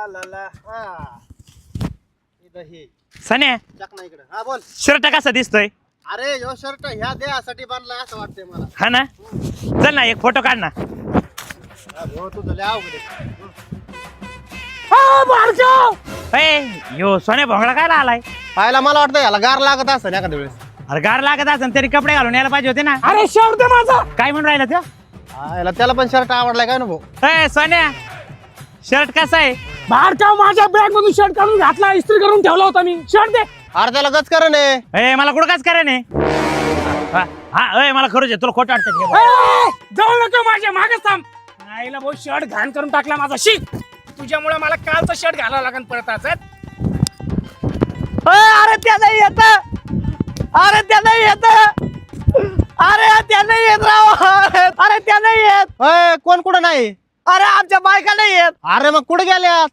ला ला हा इथं हे सने चकना इकडे हा बोल. शर्ट कसा दिसतोय? अरे ह्यो शर्ट ह्या देहासाठी बांधलाय असं वाटतंय मला. हा ना, चल ना एक फोटो काढ ना. हो तुझं लय अवघड आहे. यो सोने भोंगडा काय आलाय? पाहायला मला वाटतं याला गार लागत असं एखाद्या वेळेस. अरे गार लागत असेल तरी कपडे घालून यायला पाहिजे होते ना. अरे शर्ट दे माझा. काय म्हणून राहिला तो? याला त्याला पण शर्ट आवडलाय काय ना भाऊ. सोन्या शर्ट कसा आहे? बाहेर का माझ्या बॅग मधून शर्ट काढून घातला, इस्त्री करून ठेवला होता मी. शर्ट दे. अरे त्याला गच कर ने. मला कुठं काच करे नाही. हा मला खरंच आहे, तुला खोटं वाटतं. जाऊ नको माझ्या मागे थांब. नाहीला भाऊ शर्ट घाण करून टाकला माझा. शी तुझ्यामुळे मला कालचा शर्ट घालावा लागेल परत आज. अरे त्या नाही येत, अरे त्या नाही येत, अरे त्या नाही येत राव, अरे त्या नाही येत. कोण कुठं नाही? अरे आमच्या बायका नाही येत. अरे मग कुठे गेल्यात?